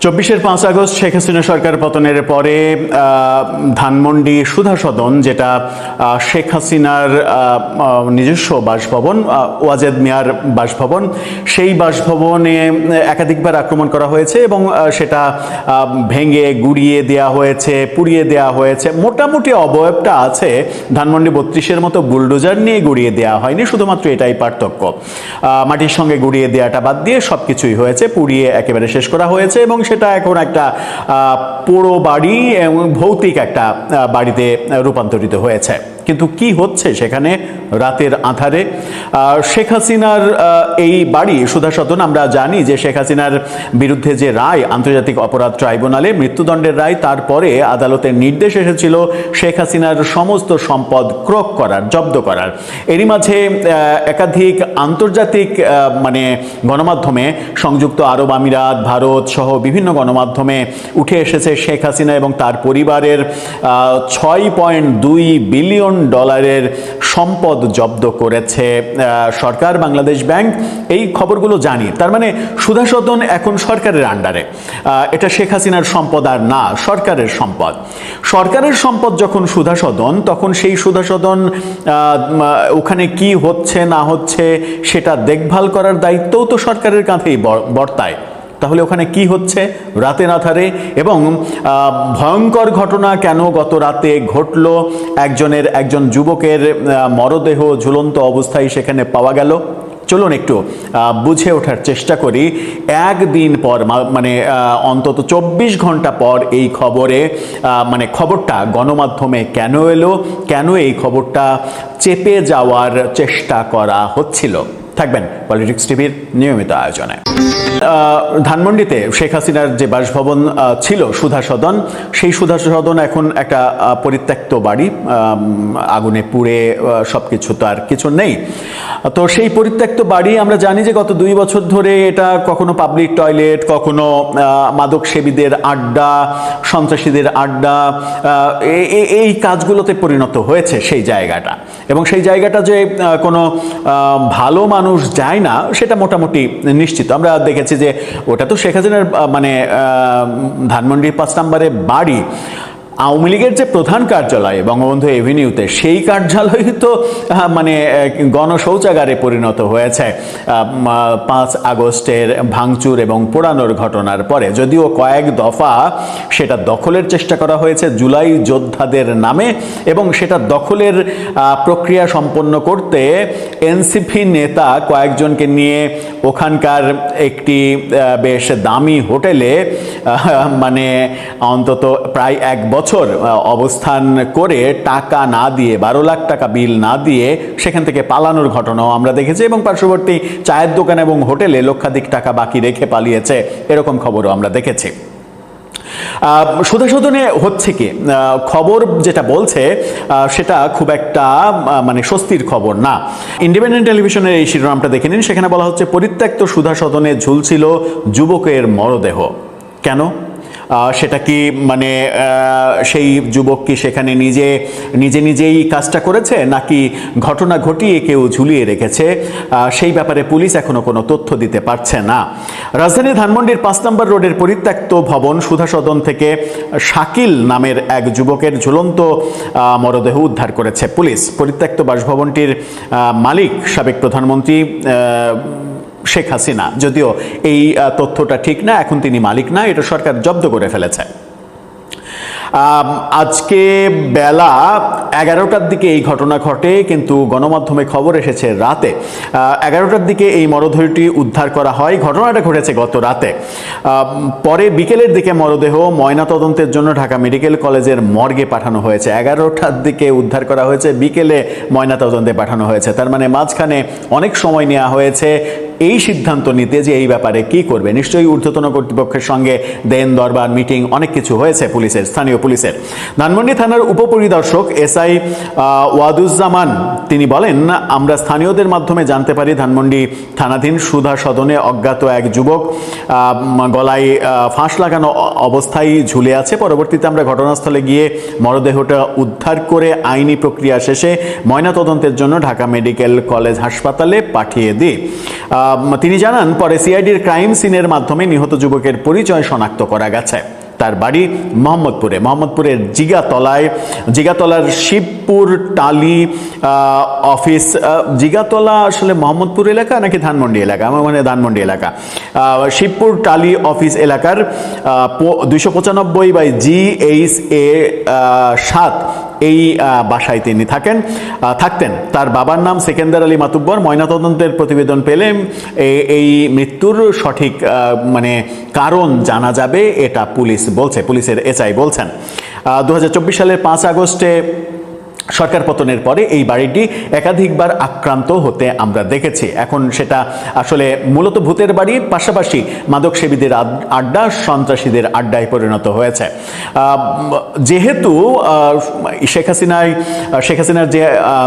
24 August Sheikh Hasina সরকার পতনের পরে ধানমন্ডি সুধা সদন, যেটা শেখ হাসিনার নিজস্ব বাসভবন, ওয়াজেদ মিয়ার বাসভবন, সেই বাসভবনে একাধিকবার আক্রমণ করা হয়েছে এবং সেটা ভেঙে গুড়িয়ে দেওয়া হয়েছে, পুড়িয়ে দেওয়া হয়েছে। মোটামুটি অবয়বটা আছে, ধানমন্ডি 32-এর মতো বুলডোজার নিয়ে গুড়িয়ে দেওয়া হয়নি, শুধুমাত্র এটাই পার্থক্য। মাটির সঙ্গে গুড়িয়ে দেওয়াটা বাদ দিয়ে সব কিছুই হয়েছে, পুড়িয়ে একেবারে শেষ করা হয়েছে এবং সেটা এখন একটা পোড়ো বাড়ি এবং ভৌতিক একটা বাড়িতে রূপান্তরিত হয়েছে। কিন্তু কি হচ্ছে সেখানে রাতের আঁধারে? শেখ হাসিনার এই বাড়ি সুধা সদন, আমরা জানি যে শেখ হাসিনার বিরুদ্ধে যে রায় আন্তর্জাতিক অপরাধ ট্রাইব্যুনালে মৃত্যুদণ্ডের রায়, তারপরে আদালতের নির্দেশ এসেছিল শেখ হাসিনার সমস্ত সম্পদ ক্রোক করার, জব্দ করার। এরই মাঝে একাধিক আন্তর্জাতিক গণমাধ্যমে, সংযুক্ত আরব আমিরাত, ভারত সহ বিভিন্ন গণমাধ্যমে উঠে এসেছে শেখ হাসিনা এবং তার পরিবারের $6.2 বিলিয়ন সম্পদ জব্দ করেছে সরকার, বাংলাদেশ ব্যাংক। এই খবরগুলো জানি। তার মানে সুধা সদন এখন সরকারের আন্ডারে। এটা শেখ হাসিনার সম্পদ আর না, সরকারের সম্পদ। সরকারের সম্পদ যখন সুধা সদন, তখন সেই সুধা সদন ওখানে কি হচ্ছে না হচ্ছে সেটা দেখভাল করার দায়িত্বও তো সরকারের কাঁধেই বর্তায়। তাহলে ওখানে কি হচ্ছে রাতের আঁধারে? এবং ভয়ঙ্কর ঘটনা কেন গত রাতে ঘটল? একজন যুবকের মরদেহ ঝুলন্ত অবস্থায় সেখানে পাওয়া গেল। চলুন একটু বুঝে ওঠার চেষ্টা করি। একদিন পর, অন্তত 24 ঘন্টা পর এই খবরটা গণমাধ্যমে কেন এলো, কেন এই খবরটা চেপে যাওয়ার চেষ্টা করা হচ্ছিল? থাকবেন পলিটিক্স টিভির নিয়মিত আয়োজনে। ধানমন্ডিতে শেখ হাসিনার যে বাসভবন ছিল সুধা সদন, সেই সুধা সদন এখন একটা পরিত্যক্ত বাড়ি, আগুনে পুড়ে সবকিছু, তো আর কিছু নেই। তো সেই পরিত্যক্ত বাড়ি, আমরা জানি যে গত 2 বছর ধরে এটা কখনো পাবলিক টয়লেট, কখনো মাদক সেবীদের আড্ডা, সন্ত্রাসীদের আড্ডা, এই কাজগুলোতে পরিণত হয়েছে সেই জায়গাটা। এবং সেই জায়গাটা যে কোনো ভালো মানুষ যায় না সেটা মোটামুটি নিশ্চিত। আমরা দেখেছি যে ওটা তো শেখ হাসিনার ধানমন্ডির 5 নম্বরে বাড়ি। আওয়ামী লীগের যে প্রধান কার্যালয় বঙ্গবন্ধু এভিনিউতে, সেই কার্যালয় তো গণশৌচাগারে পরিণত হয়েছে 5 আগস্টের ভাঙচুর এবং পোড়ানোর ঘটনার পরে। যদিও কয়েক দফা সেটা দখলের চেষ্টা করা হয়েছে জুলাই যোদ্ধাদের নামে, এবং সেটা দখলের প্রক্রিয়া সম্পন্ন করতে এনসিপি নেতা কয়েকজনকে নিয়ে ওখানকার একটি বেশ দামি হোটেলে অন্তত প্রায় 1 বছর অবস্থান করে টাকা না দিয়ে, 12 লাখ টাকা বিল না দিয়ে সেখান থেকে পালানোর ঘটনাও আমরা দেখেছি, এবং পার্শ্ববর্তী চায়ের দোকান এবং হোটেলে লক্ষাধিক টাকা বাকি রেখে পালিয়েছে, এরকম খবরও আমরা দেখেছি। সুধা সদনে হচ্ছে কি, খবর যেটা বলছে সেটা খুব একটা স্বস্তির খবর না। ইন্ডিপেন্ডেন্ট টেলিভিশনের এই শিরোনামটা দেখে নিন। সেখানে বলা হচ্ছে, পরিত্যক্ত সুধা সদনে ঝুলছিল যুবকের মরদেহ। কেন? সেটা কি সেই যুবক কি সেখানে নিজেই কাজটা করেছে, নাকি ঘটনা ঘটিয়ে কেউ ঝুলিয়ে রেখেছে? সেই ব্যাপারে পুলিশ এখনো কোনো তথ্য দিতে পারছে না। রাজধানী ধানমন্ডির 5 নম্বর রোডের পরিত্যক্ত ভবন সুধা সদন থেকে শাকিল নামের এক যুবকের ঝুলন্ত মরদেহ উদ্ধার করেছে পুলিশ। পরিত্যক্ত বাসভবনটির মালিক সাবেক প্রধানমন্ত্রী শেখ হাসিনা। যদিও এই তথ্যটা ঠিক না, এখন তিনি মালিক না, এটা সরকার জব্দ করে ফেলেছে। আজকে বেলা 11টার দিকে এই ঘটনা ঘটে, কিন্তু গণমাধ্যমে খবর এসেছে রাতে 11টার দিকে এই মরদেহটি উদ্ধার করা হয়। ঘটনাটা ঘটেছে গত রাতে। পরে বিকেলের দিকে মরদেহ ময়নাতদন্তের জন্য ঢাকা মেডিকেল কলেজের মর্গে পাঠানো হয়েছে। 11টার দিকে উদ্ধার করা হয়েছে, বিকেলে ময়নাতদন্তে পাঠানো হয়েছে। তার মাঝখানে অনেক সময় নেওয়া হয়েছে এই সিদ্ধান্ত নিতে যে এই ব্যাপারে কি করবে। নিশ্চয়ই ঊর্ধ্বতন কর্তৃপক্ষের সঙ্গে দেন দরবার, মিটিং, অনেক কিছু হয়েছে পুলিশের, স্থানীয় পুলিশের। ধানমন্ডি থানার উপপরিদর্শক এসআই ওয়াদুজ্জামান তিনি বলেন, আমরা স্থানীয়দের মাধ্যমে জানতে পারি ধানমন্ডি থানাধীন সুধা সদনে অজ্ঞাত এক যুবক গলায় ফাঁস লাগানো অবস্থায় ঝুলে আছে। পরবর্তীতে আমরা ঘটনাস্থলে গিয়ে মরদেহটা উদ্ধার করে আইনি প্রক্রিয়া শেষে ময়নাতদন্তের জন্য ঢাকা মেডিকেল কলেজ হাসপাতালে পাঠিয়ে দিই। তিনি জানান, পরে সিআইডির ক্রাইম সিনের মাধ্যমে নিহত যুবকের পরিচয় শনাক্ত করা গেছে। তার বাড়ি মোহাম্মদপুরের জিগাতলার শিবপুর টালি অফিস। জিগাতলা আসলে মোহাম্মদপুর এলাকা নাকি ধানমন্ডি এলাকা? আমার মানে ধানমন্ডি এলাকা। শিবপুর টালি অফিস এলাকার 295/GHA-7 এই বাসায় তিনি থাকতেন। তার বাবার নাম সেকেন্দার আলী মাতুব্বর। ময়নাতদন্তের প্রতিবেদন পেলে এই মৃত্যুর সঠিক কারণ জানা যাবে, এটা পুলিশের এসআই বলছেন। 2024 সালের 5 আগস্টে সরকার পতনের পরে এই বাড়িটি একাধিকবার আক্রান্ত হতে আমরা দেখেছি। এখন সেটা আসলে মূলত ভূতের বাড়ি, পাশাপাশি মাদকসেবীদের আড্ডা, সন্ত্রাসীদের আড্ডায় পরিণত হয়েছে। যেহেতু শেখ হাসিনার যে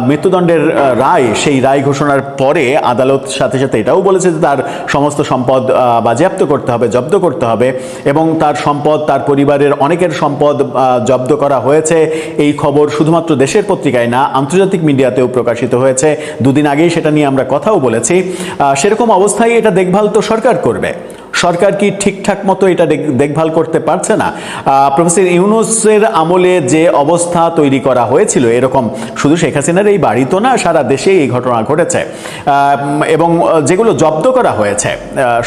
মৃত্যুদণ্ডের রায়, সেই রায় ঘোষণার পরে আদালত সাথে সাথে এটাও বলেছে যে তার সমস্ত সম্পদ বাজেয়াপ্ত করতে হবে, জব্দ করতে হবে, এবং তার সম্পদ, তার পরিবারের অনেকের সম্পদ জব্দ করা হয়েছে। এই খবর শুধুমাত্র দেশের পত্রিকায় না, আন্তর্জাতিক মিডিয়াতেও প্রকাশিত হয়েছে। দুদিন আগেই সেটা নিয়ে আমরা কথাও বলেছি। সেরকম অবস্থায় এটা দেখভাল তো সরকার করবে। সরকার কি ঠিকঠাক মতো এটা দেখভাল করতে পারছে না? প্রফেসর ইউনূসের আমলে যে অবস্থা তৈরি করা হয়েছিল, এরকম শুধু শেখ হাসিনার এই বাড়ি তো না, সারা দেশে এই ঘটনা ঘটেছে, এবং যেগুলো জব্দ করা হয়েছে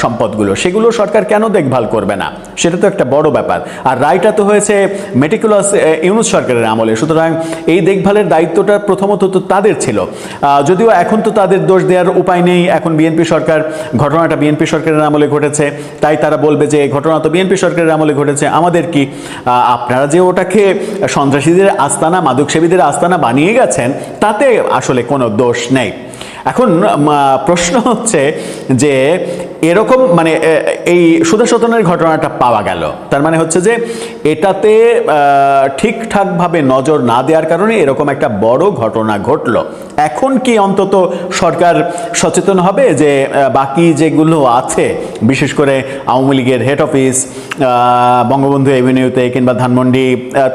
সম্পদগুলো, সেগুলো সরকার কেন দেখভাল করবে না? সেটা তো একটা বড় ব্যাপার। আর রায়টা তো হয়েছে মেটিকুলাস ইউনূস সরকারের আমলে, সুতরাং এই দেখভালের দায়িত্বটা প্রথমত তো তাদের ছিল। যদিও এখন তো তাদের দোষ দেওয়ার উপায় নেই, এখন ঘটনাটা বিএনপি সরকারের আমলে ঘটেছে, তাই তারা বলবে যে ঘটনা তো বিএনপি সরকারের আমলে ঘটেছে, আমাদের কি? আপনারা যে ওটাকে সন্ত্রাসীদের আস্তানা, মাদকসেবীদের আস্তানা বানিয়ে গেছেন, তাতে আসলে কোনো দোষ নেই। এখন প্রশ্ন হচ্ছে যে এরকম এই সুধাসদনের ঘটনাটা পাওয়া গেল, তার মানে হচ্ছে যে এটাতে ঠিকঠাকভাবে নজর না দেওয়ার কারণে এরকম একটা বড় ঘটনা ঘটলো। এখন কি অন্তত সরকার সচেতন হবে যে বাকি যেগুলো আছে, বিশেষ করে আওয়ামী লীগের হেড অফিস বঙ্গবন্ধু এভিনিউতে কিংবা ধানমন্ডি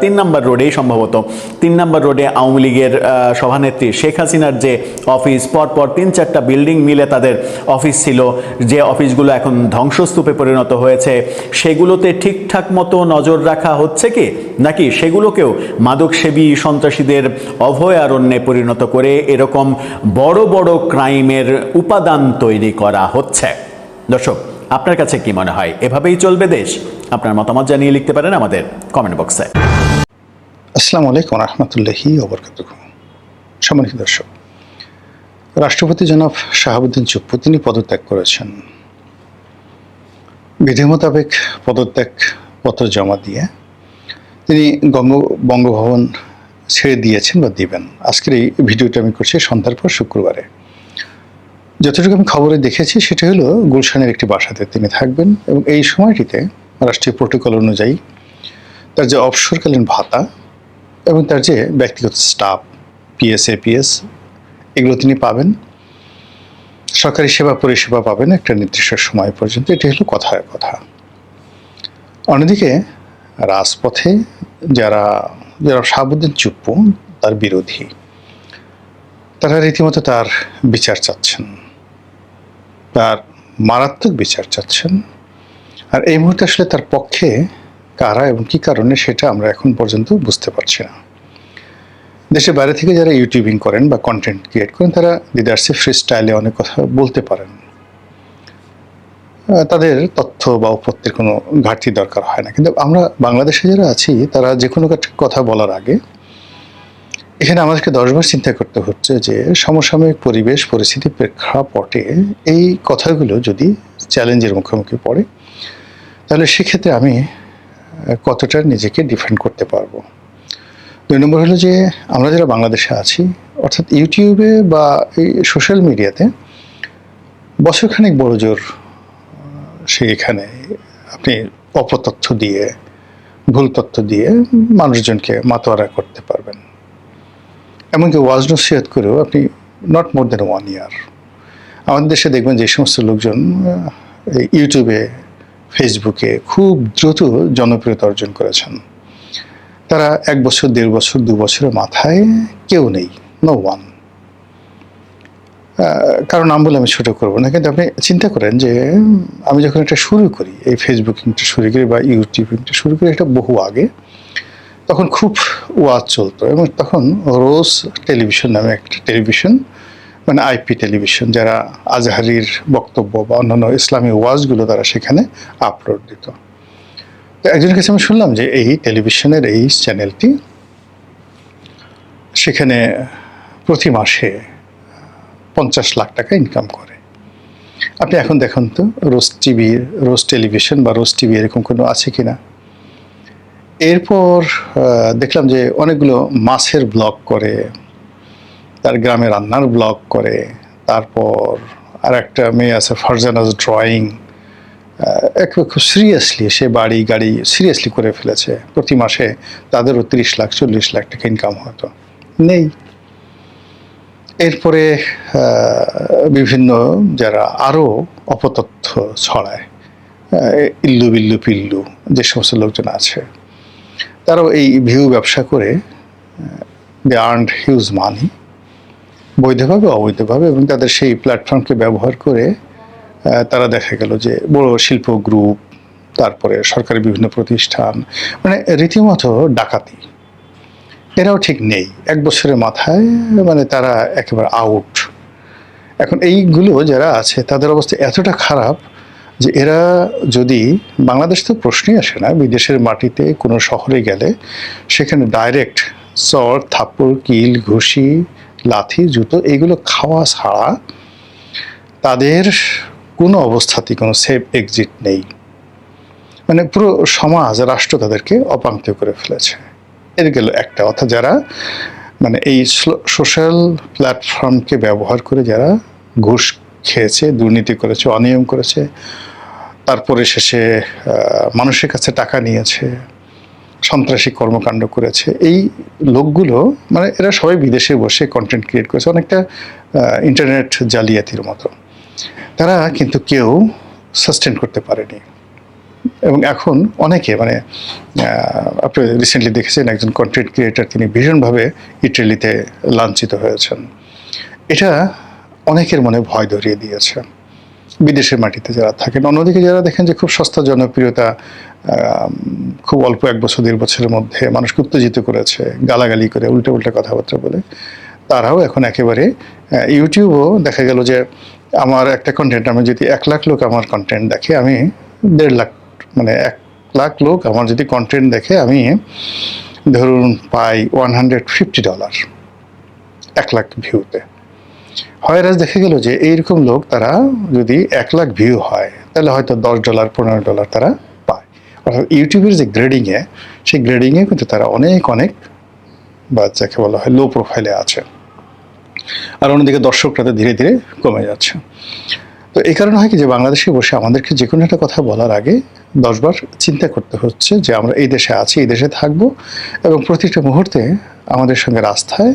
3 নম্বর রোডেই, সম্ভবত 3 নম্বর রোডে আওয়ামী লীগের সভানেত্রী শেখ হাসিনার যে অফিস, পরপর 3-4টা বিল্ডিং মিলে তাদের অফিস ছিল, যে অফিসগুলো এখন ধ্বংসস্তূপে পরিণত হয়েছে, সেগুলোতে ঠিকঠাক মতো নজর রাখা হচ্ছে কি, নাকি সেগুলোকেও মাদকসেবী সন্ত্রাসীদের অভয়ারণ্যে পরিণত করে এরকম বড় বড় ক্রাইমের উপাদান তৈরি করা হচ্ছে? দর্শক, আপনার কাছে কি মনে হয়, এভাবেই চলবে দেশ? আপনার মতামত জানিয়ে লিখতে পারেন আমাদের কমেন্ট বক্সে। আসসালামু আলাইকুম রহমতুল্লাহি ওয়া বারাকাতুহু। সম্মানিত দর্শক, রাষ্ট্রপতি জনাব শাহাবুদ্দিন চুপ্পু তিনি পদত্যাগ করেছেন। বিধি মোতাবেক পদত্যাগ পত্র জমা দিয়ে তিনি বঙ্গভবন ছেড়ে দিয়েছেন বা দিবেন। আজকের এই ভিডিওটা আমি করছি সন্ধ্যার পর শুক্রবারে। যতটুকু আমি খবরে দেখেছি সেটা হলো গুলশানের একটি বাসাতে তিনি থাকবেন, এবং এই সময়টিতে রাষ্ট্রীয় প্রোটোকল অনুযায়ী তার যে অবসরকালীন ভাতা এবং তার যে ব্যক্তিগত স্টাফ, পিএস, এপিএস, এগুলো তিনি পাবেন। সরকারি সেবা পরিষেবা পাবেন একটা নির্দিষ্ট সময় পর্যন্ত। এটি হলো কথায় কথা। অন্যদিকে রাজপথে যারা শাহাবুদ্দিন চুপ্পু তার বিরোধী, তারা রীতিমতো তার বিচার চাচ্ছেন, তার মারাত্মক বিচার চাচ্ছেন। আর এই মুহূর্তে আসলে তার পক্ষে কারা এবং কী কারণে সেটা আমরা এখন পর্যন্ত বুঝতে পারছি না। দেশের বাইরে থেকে যারা ইউটিউবিং করেন বা কন্টেন্ট ক্রিয়েট করেন, তারা দিদার্সে ফ্রি স্টাইলে অনেক কথা বলতে পারেন, তাদের তথ্য বা উপত্যের কোনো ঘাটতি দরকার হয় না। কিন্তু আমরা বাংলাদেশে যারা আছি, তারা যে কোনো কথা বলার আগে এখানে আমাদেরকে 10 বার চিন্তা করতে হচ্ছে যে সমসাময়িক পরিবেশ পরিস্থিতির প্রেক্ষাপটে এই কথাগুলো যদি চ্যালেঞ্জের মুখোমুখি পড়ে, তাহলে সেক্ষেত্রে আমি কতটা নিজেকে ডিফেন্ড করতে পারবো। 2 নম্বর হলো যে আমরা যারা বাংলাদেশে আছি, অর্থাৎ ইউটিউবে বা এই সোশ্যাল মিডিয়াতে বছরখানেক বড় জোর সেইখানে আপনি অপতথ্য দিয়ে, ভুল তথ্য দিয়ে মানুষজনকে মাতোয়ারা করতে পারবেন। এমনকি ওয়াজ নসিহত করেও আপনি নট মোর দেন 1 ইয়ার। আমাদের দেশে দেখবেন যে সমস্ত লোকজন ইউটিউবে, ফেসবুকে খুব দ্রুত জনপ্রিয়তা অর্জন করেছেন, তারা 1 বছর, 1.5 বছর, 2 বছরের মাথায় কেউ নেই, নো ওয়ান। কারণ নাম বলে আমি ছোট করব না, কিন্তু আপনি চিন্তা করেন যে আমি যখন এটা শুরু করি, এই ফেসবুকিংটা শুরু করি বা ইউটিউবিংটা শুরু করি, এটা বহু আগে, তখন খুব ওয়াজ চলতো এবং তখন রোজ টেলিভিশন নামে একটা টেলিভিশন, মানে আইপি টেলিভিশন, যারা আজহারির বক্তব্য বা অন্যান্য ইসলামী ওয়াজগুলো তারা সেখানে আপলোড দিত। তো একজনের কাছে আমি শুনলাম যে এই টেলিভিশনের এই চ্যানেলটি সেখানে প্রতি মাসে 50 লাখ টাকা ইনকাম করে। আপনি এখন দেখুন তো রোজ টেলিভিশন বা রোজ টিভি এরকম কোনো আছে কিনা। এরপর দেখলাম যে অনেকগুলো মাছের ব্লগ করে, তার গ্রামে রান্নার ব্লগ করে, তারপর আর একটা মেয়ে আছে ফারজানাজ ড্রয়িং, একবার খুব সিরিয়াসলি সে বাড়ি গাড়ি সিরিয়াসলি করে ফেলেছে, প্রতি মাসে তাদেরও 30 লাখ 40 লাখ টাকা ইনকাম হতো নেই। এরপরে বিভিন্ন যারা আরও অপতথ্য ছড়ায়, ইল্লু বিল্লু পিল্লু যে সমস্ত লোকজন আছে, তারাও এই ভিউ ব্যবসা করে দে আর্নড হিউজ মানি, বৈধভাবে অবৈধভাবে, এবং তাদের সেই প্ল্যাটফর্মকে ব্যবহার করে তারা দেখা গেল যে বড় শিল্প গ্রুপ, তারপরে সরকারি বিভিন্ন প্রতিষ্ঠান, মানে রীতিমতো ডাকাতি। এরাও ঠিক নেই, 1 বছরের মাথায় মানে তারা একেবারে আউট। এখন এইগুলো যারা আছে তাদের অবস্থা এতটা খারাপ যে এরা যদি, বাংলাদেশ তো প্রশ্নই আসে না, বিদেশের মাটিতে কোনো শহরে গেলে সেখানে ডাইরেক্ট চর থাপ্পড় কিল ঘুষি লাথি জুতো এইগুলো খাওয়া ছাড়া তাদের কোনো অবস্থাতেই কোনো সেফ এক্সিট নেই। মানে পুরো সমাজ রাষ্ট্র তাদেরকে অপাঙ্ক্ত করে ফেলেছে। এর গেল একটা, অর্থাৎ যারা মানে এই সোশ্যাল প্ল্যাটফর্মকে ব্যবহার করে যারা ঘুষ খেয়েছে, দুর্নীতি করেছে, অনিয়ম করেছে, তারপরে শেষে মানুষের কাছে টাকা নিয়েছে, সন্ত্রাসী কর্মকাণ্ড করেছে, এই লোকগুলো মানে এরা সবাই বিদেশে বসে কন্টেন্ট ক্রিয়েট করেছে, অনেকটা ইন্টারনেট জালিয়াতির মতো। তারা কিন্তু কেউ সাস্টেন করতে পারেনি। এবং এখন অনেকে মানে আপনি রিসেন্টলি দেখেছেন একজন কন্টেন্ট ক্রিয়েটার, তিনি ভীষণভাবে ইটালিতে লাঞ্ছিত হয়েছেন। এটা অনেকের মনে ভয় ধরিয়ে দিয়েছে বিদেশের মাটিতে যারা থাকেন। অন্যদিকে যারা দেখেন যে খুব সস্তা জনপ্রিয়তা, খুব অল্প 1 বছর 1.5 বছরের মধ্যে মানুষকে উত্তেজিত করেছে, গালাগালি করে উল্টো উল্টো কথাবার্তা বলে, তারাও এখন একেবারে ইউটিউবও দেখা গেল যে আমার একটা কন্টেন্ট, আমি যদি 1 লাখ লোক আমার কন্টেন্ট দেখে, আমি 1.5 লাখ, মানে 1 লাখ লোক আমার যদি কন্টেন্ট দেখে, আমি ধরুন পাই $150 1 লাখ ভিউতে। হয় দেখা গেল যে এইরকম লোক তারা যদি 1 লাখ ভিউ হয় তাহলে হয়তো $10 $15 তারা পায়। অর্থাৎ ইউটিউবের যে গ্রেডিংয়ে, সেই গ্রেডিংয়ে কিন্তু তারা অনেক অনেক বা যাকে বলা হয় লো প্রোফাইলে আছে। আর অন্যদিকে দর্শকরা ধীরে ধীরে কমে যাচ্ছে। তো এই কারণে হয় কি যে বাংলাদেশে বসে আমাদেরকে যে কোনো একটা কথা বলার আগে 10 বার চিন্তা করতে হচ্ছে যে আমরা এই দেশে আছি, এই দেশে থাকবো, এবং প্রতিটা মুহূর্তে আমাদের সঙ্গে রাস্তায়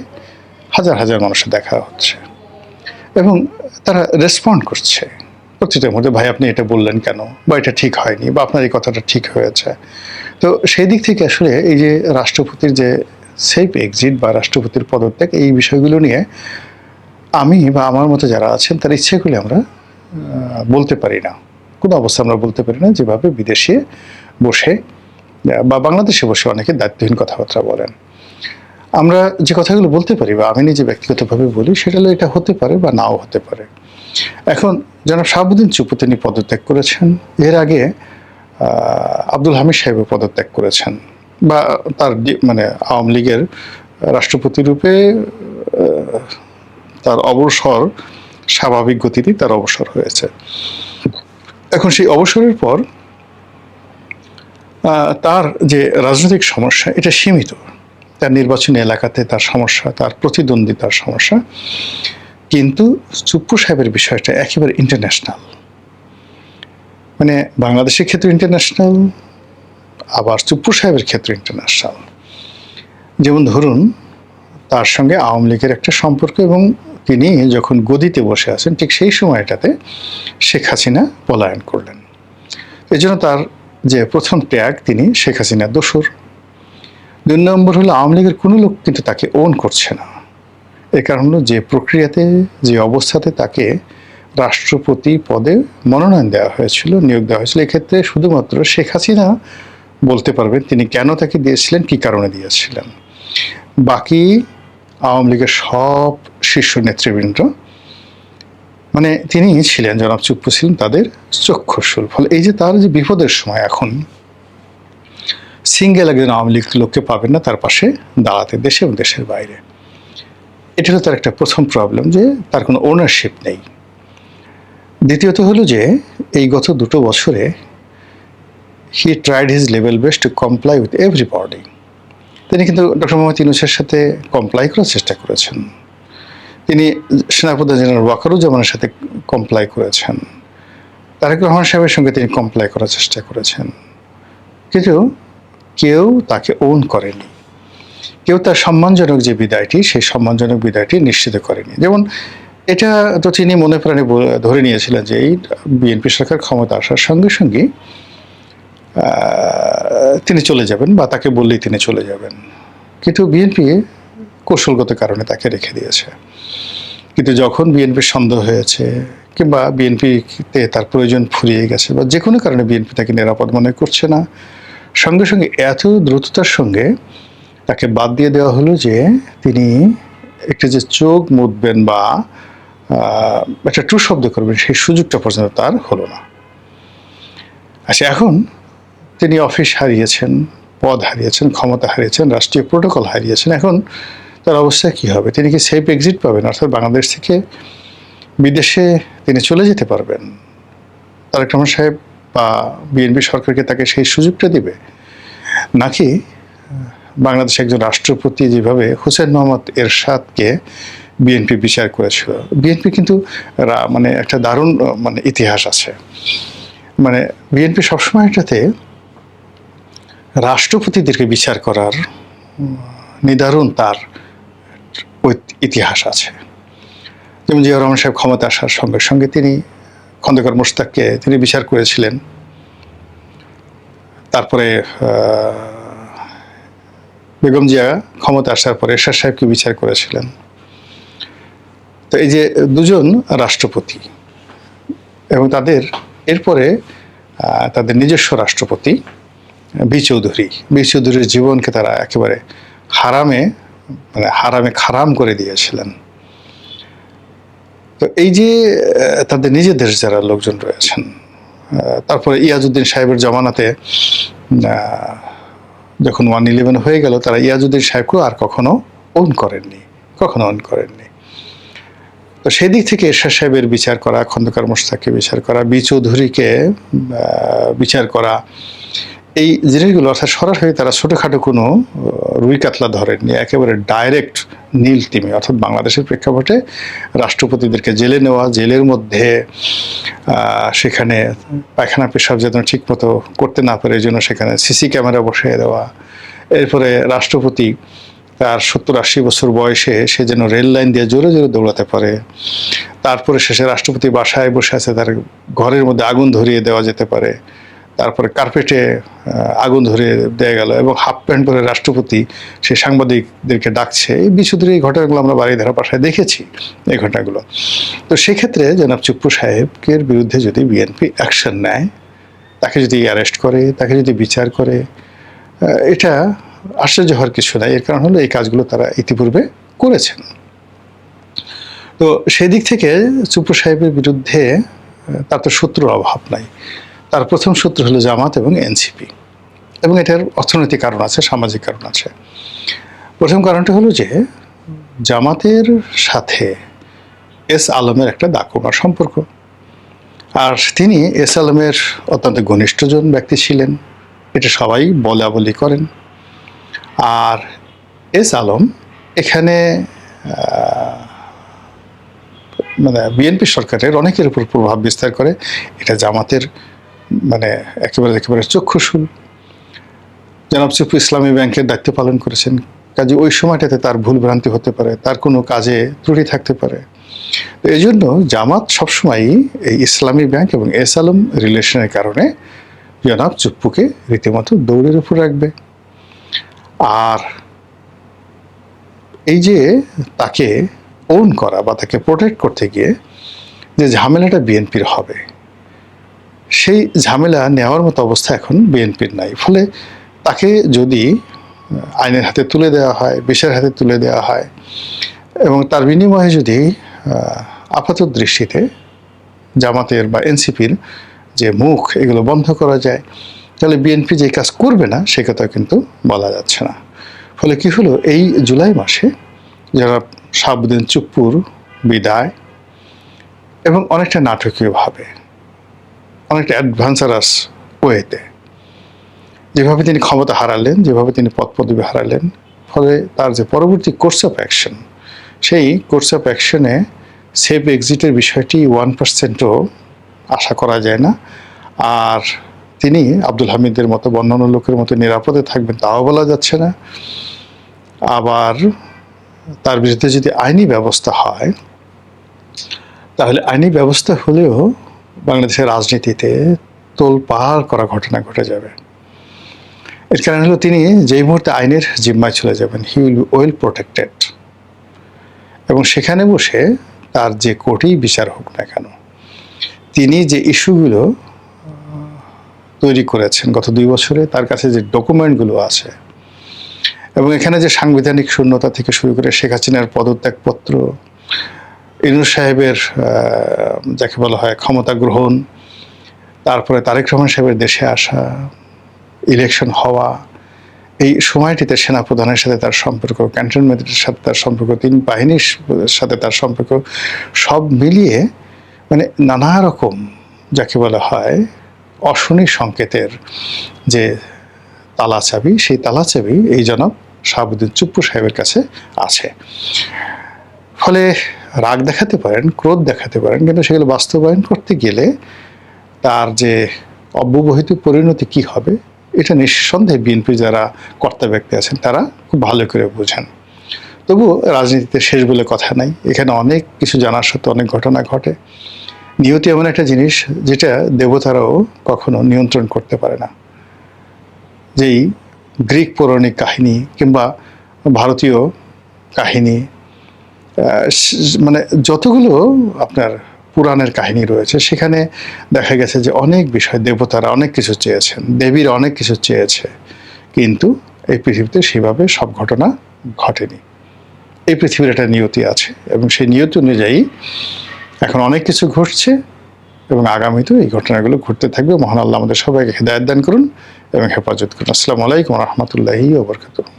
হাজার হাজার মানুষের দেখা হচ্ছে এবং তারা রেসপন্ড করছে প্রতিটা মুহূর্তে, ভাই আপনি এটা বললেন কেন, বা এটা ঠিক হয়নি, বা আপনার এই কথাটা ঠিক হয়েছে। তো সেই দিক থেকে আসলে এই যে রাষ্ট্রপতির যে সেফ এক্সিট বা রাষ্ট্রপতির পদত্যাগ, এই বিষয়গুলো নিয়ে আমি বা আমার মতো যারা আছেন তার ইচ্ছেগুলি আমরা বলতে পারি না, কোনো অবস্থা আমরা বলতে পারি না, যেভাবে বিদেশে বসে বা বাংলাদেশে বসে অনেকে দায়িত্বহীন কথাবার্তা বলেন। আমরা যে কথাগুলো বলতে পারি বা আমি নিজে ব্যক্তিগতভাবে বলি, সেটা হলো এটা হতে পারে বা নাও হতে পারে। এখন জনাব শাহাবুদ্দিন চুপ্পু তিনি পদত্যাগ করেছেন, এর আগে আব্দুল হামিদ সাহেব পদত্যাগ করেছেন, বা তার মানে আওয়ামী লীগের রাষ্ট্রপতি রূপে তার অবসর স্বাভাবিক গতিতেই তার অবসর হয়েছে। এখন সেই অবসরের পর তার যে রাজনৈতিক সমস্যা এটা সীমিত, তার নির্বাচনী এলাকাতে তার সমস্যা, তার প্রতিদ্বন্দ্বিতার সমস্যা, কিন্তু চুপ্পু সাহেবের বিষয়টা একেবারে ইন্টারন্যাশনাল। মানে বাংলাদেশের ক্ষেত্রে ইন্টারন্যাশনাল, আবার চুপ্পু সাহেবের ক্ষেত্রে ইন্টারন্যাশনাল। যেমন ধরুন তার সঙ্গে আওয়ামী লীগের একটা সম্পর্ক, এবং তিনি যখন গদিতে বসে আছেন ঠিক সেই সময়টাতে শেখ হাসিনা পলায়ন করলেন। এই জন্য তার যে প্রথম ট্যাগ, তিনি শেখ হাসিনার দোসর। 2 নম্বর হলো আওয়ামী লীগের কোনো লোক কিন্তু তাকে ওন করছে না, এর কারণ হলো যে প্রক্রিয়াতে, যে অবস্থাতে তাকে রাষ্ট্রপতি পদে মনোনয়ন দেওয়া হয়েছিল, নিয়োগ দেওয়া হয়েছিল, এক্ষেত্রে শুধুমাত্র শেখ হাসিনা বলতে পারবেন তিনি কেন তাকে দিয়েছিলেন, কী কারণে দিয়েছিলেন। বাকি আওয়ামী লীগের সব শীর্ষ নেতৃবৃন্দ, মানে তিনি ছিলেন, জনাব চুপ্পু ছিলেন তাদের চক্ষুশূল। ফলে এই যে তার যে বিপদের সময় এখন সিঙ্গেল একজন আওয়ামী লীগ লোককে পাবেন না তার পাশে দাঁড়াতে, দেশে এবং দেশের বাইরে। এটা হলো তার একটা প্রথম প্রবলেম, যে তার কোনো ওনারশিপ নেই। দ্বিতীয়ত হলো যে এই গত 2 বছরে he tried his level best to comply with everybody. তিনি কিন্তু ডক্টর মোহাম্মদ ইউনূসের সাথে কমপ্লাই করার চেষ্টা করেছেন, তিনি সেনাপ্রধান জেনারেল ওয়াকারুজ্জামানের সাথে কমপ্লাই করেছেন, তারেক রহমান সাহেবের সঙ্গে তিনি কমপ্লাই করার চেষ্টা করেছেন, কিন্তু কেউ তাকে ওন করেনি, কেউ তার সম্মানজনক যে বিদায়টি, সেই সম্মানজনক বিদায়টি নিশ্চিত করেনি। যেমন এটা তো তিনি মনে প্রাণে ধরে নিয়েছিলেন যে এই বিএনপি সরকার ক্ষমতা আসার সঙ্গে সঙ্গে তিনি চলে যাবেন, বা তাকে বললেই তিনি চলে যাবেন, কিন্তু বিএনপি কৌশলগত কারণে তাকে রেখে দিয়েছে। কিন্তু যখন বিএনপির সন্দেহ হয়েছে, কিংবা বিএনপিতে তার প্রয়োজন ফুরিয়ে গেছে, বা যে কোনো কারণে বিএনপি তাকে নিরাপদ মনে করছে না, সঙ্গে সঙ্গে এত দ্রুততার সঙ্গে তাকে বাদ দিয়ে দেওয়া হলো যে তিনি একটি যে চোখ মুদবেন বা একটা ট্রু শব্দ করবেন, সেই সুযোগটা পর্যন্ত তার হলো না। আচ্ছা, এখন তিনি অফিস হারিয়েছেন, পদ হারিয়েছেন, ক্ষমতা হারিয়েছেন, রাষ্ট্রীয় প্রোটোকল হারিয়েছেন, এখন তার অবস্থা কী হবে? তিনি কি সেফ এক্সিট পাবেন, অর্থাৎ বাংলাদেশ থেকে বিদেশে তিনি চলে যেতে পারবেন? তারেক রহমান সাহেব বা বিএনপি সরকারকে তাকে সেই সুযোগটা দিবে, নাকি বাংলাদেশে একজন রাষ্ট্রপতি যেভাবে হোসেন মোহাম্মদ এরশাদকে বিএনপি বিচার করেছিল? বিএনপি কিন্তু মানে একটা দারুণ মানে ইতিহাস আছে, মানে বিএনপি সবসময় এটাতে রাষ্ট্রপতিদেরকে বিচার করার নিদারুণ তার ইতিহাস আছে। যেমন জিয়া রহমান সাহেব ক্ষমতা আসার সঙ্গে সঙ্গে তিনি খন্দকার মোশতাককে তিনি বিচার করেছিলেন, তারপরে বেগম জিয়া ক্ষমতা আসার পরে এরশাদ সাহেবকে বিচার করেছিলেন। তো এই যে দুজন রাষ্ট্রপতি, এবং তাদের এরপরে তাদের নিজস্ব রাষ্ট্রপতি বি চৌধুরীর জীবনকে তারা একেবারে হারামে খারাম করে দিয়েছিলেন। তো এই যে তাদের নিজেদের যারা লোকজন রয়েছেন, তারপরে ইয়াজউদ্দিন সাহেবের জমানাতে যখন 1/11 হয়ে গেল, তারা ইয়াজউদ্দিন সাহেবকেও আর কখনো ওন করেননি। তো সেই দিক থেকে এরশাদ সাহেবের বিচার করা, খন্দকার মোশতাককে বিচার করা, বি চৌধুরীকে বিচার করা, এই জিনিসগুলো অর্থাৎ সরাসরি তারা ছোটোখাটো কোনো রুই কাতলা ধরেননি, একেবারে ডাইরেক্ট নীল তিমি, অর্থাৎ বাংলাদেশের প্রেক্ষাপটে রাষ্ট্রপতিদেরকে জেলে নেওয়া, জেলের মধ্যে সেখানে পায়খানা পেশাব যেন ঠিকমতো করতে না পারে এই জন্য সেখানে সিসি ক্যামেরা বসিয়ে দেওয়া, এরপরে রাষ্ট্রপতি তার 70-80 বছর বয়সে সে যেন রেল লাইন দিয়ে জোরে জোরে দৌড়াতে পারে, তারপরে শেষে রাষ্ট্রপতি বাসায় বসে আছে, তার ঘরের মধ্যে আগুন ধরিয়ে দেওয়া যেতে পারে, তারপরে কার্পেটে আগুন ধরিয়ে দেওয়া গেল, এবং হাফ প্যান্ট পরে রাষ্ট্রপতি সে সাংবাদিকদেরকে ডাকছে। এই বিশুদ্ধ এই ঘটনাগুলো আমরা বাড়িধারা পাশায় দেখেছি, এই ঘটনাগুলো। তো সেক্ষেত্রে জনাব চুপ্পু সাহেবের বিরুদ্ধে যদি বিএনপি অ্যাকশন নেয়, তাকে যদি অ্যারেস্ট করে, তাকে যদি বিচার করে, এটা আশ্চর্য হওয়ার কিছু নাই। এর কারণ হলো এই কাজগুলো তারা ইতিপূর্বে করেছেন। তো সেই দিক থেকে চুপ্পু সাহেবের বিরুদ্ধে তার তো শত্রুর অভাব নাই। তার প্রথম শত্রু হলো জামাত এবং এনসিপি, এবং এটার অর্থনৈতিক কারণ আছে, সামাজিক কারণ আছে। প্রথম কারণটা হলো যে জামাতের সাথে এস আলমের একটা দাকুমার সম্পর্ক, আর তিনি এস আলমের অত্যন্ত ঘনিষ্ঠজন ব্যক্তি ছিলেন, এটা সবাই বলা বলি করেন। আর এস আলম এখানে মানে বিএনপি সরকারের অনেকের উপর প্রভাব বিস্তার করে, এটা জামাতের মানে একেবারে চক্ষুশূল। জনাব চুপ্পু ইসলামী ব্যাংকের দায়িত্ব পালন করেছেন, কাজে ওই সময়টাতে তার ভুল ভ্রান্তি হতে পারে, তার কোনো কাজে ত্রুটি থাকতে পারে। তো এই জন্য জামাত সবসময়ই এই ইসলামী ব্যাংক এবং এস আলম রিলেশনের কারণে জনাব চুপ্পুকে রীতিমতো দৌড়ের উপর রাখবে। আর এই যে তাকে ওন করা বা তাকে প্রোটেক্ট করতে গিয়ে যে ঝামেলাটা বিএনপির হবে, সেই ঝামেলা নেওয়ার মতো অবস্থা এখন বিএনপির নাই। ফলে তাকে যদি আইনের হাতে তুলে দেওয়া হয়, বিচারের হাতে তুলে দেওয়া হয় এবং তার বিনিময়ে যদি আপাত দৃষ্টিতে জামাতের বা এনসিপির যে মুখ এগুলো বন্ধ করা যায়, তাহলে বিএনপি যে কাজ করবে না সে কথা কিন্তু বলা যাচ্ছে না। ফলে কি হলো, এই জুলাই মাসে যারা শাহাবুদ্দিন চুপ্পুর বিদায় এবং অনেকটা নাটকীয়ভাবে, অনেকটা অ্যাডভান্সারাস ওয়েতে যেভাবে তিনি ক্ষমতা হারালেন, যেভাবে তিনি পদ পদবি হারালেন, ফলে তার যে পরবর্তী কোর্স অফ অ্যাকশন, সেই কোর্স অফ অ্যাকশনে সেফ এক্সিটের বিষয়টি 1%ও আশা করা যায় না। আর তিনি আব্দুল হামিদের মতো অন্যান্য লোকের মতো নিরাপদে থাকবেন তাও বলা যাচ্ছে না। আবার তার বিরুদ্ধে যদি আইনি ব্যবস্থা হয়, তাহলে আইনি ব্যবস্থা হলেও বাংলাদেশের রাজনীতিতে তোলপাড় করা ঘটনা ঘটে যাবে। এর কারণ হলো তিনি যেই মুহূর্তে আইনের জিম্মায় চলে যাবেন, he will be well protected, এবং সেখানে বসে তার যে কোর্টেই বিচার হোক না কেন, তিনি যে ইস্যুগুলো তৈরি করেছেন গত 2 বছরে, তার কাছে যে ডকুমেন্টগুলো আছে, এবং এখানে যে সাংবিধানিক শূন্যতা থেকে শুরু করে শেখ হাসিনার পদত্যাগপত্র, ইউনূস সাহেবের যাকে বলা হয় ক্ষমতা গ্রহণ, তারপরে তারেক রহমান সাহেবের দেশে আসা, ইলেকশন হওয়া, এই সময়টিতে সেনাপ্রধানের সাথে তার সম্পর্ক, ক্যান্টনমেন্টের সাথে তার সম্পর্ক, 3 বাহিনীর সাথে তার সম্পর্ক, সব মিলিয়ে মানে নানা রকম যাকে বলা হয় অশনি সংকেতের যে তালাচাবি, সেই তালাচাবি এই জনাব শাহাবুদ্দিন চুপ্পু সাহেবের কাছে আছে। ফলে রাগ দেখাতে পারেন, ক্রোধ দেখাতে পারেন, কিন্তু সেগুলো বাস্তবায়ন করতে গেলে তার যে অব্যবহিত পরিণতি কি হবে, এটা নিঃসন্দেহে বিএনপি যারা কর্তা ব্যক্তি আছেন তারা খুব ভালো করে বোঝেন। তবুও রাজনীতিতে শেষ বলে কথা নাই, এখানে অনেক কিছু জানার সাথে অনেক ঘটনা ঘটে। নিয়তি এমন একটা জিনিস যেটা দেবতারাও কখনো নিয়ন্ত্রণ করতে পারে না। যেই গ্রিক পৌরাণিক কাহিনী কিংবা ভারতীয় কাহিনী, মানে যতগুলো আপনার পুরাণের কাহিনী রয়েছে, সেখানে দেখা গেছে যে অনেক বিষয় দেবতারা অনেক কিছু চেয়েছেন, দেবীরা অনেক কিছু চেয়েছে, কিন্তু এই পৃথিবীতে সেভাবে সব ঘটনা ঘটেনি। এই পৃথিবীর একটা নিয়তি আছে এবং সেই নিয়তি অনুযায়ী এখন অনেক কিছু ঘটছে এবং আগামীতেও এই ঘটনাগুলো ঘটতে থাকবে। মহান আল্লাহ আমাদের সবাইকে হিদায়াত দান করুন এবং হেফাজত করুন। আসসালামু আলাইকুম ওয়া রাহমাতুল্লাহি ওয়া বারাকাতুহু।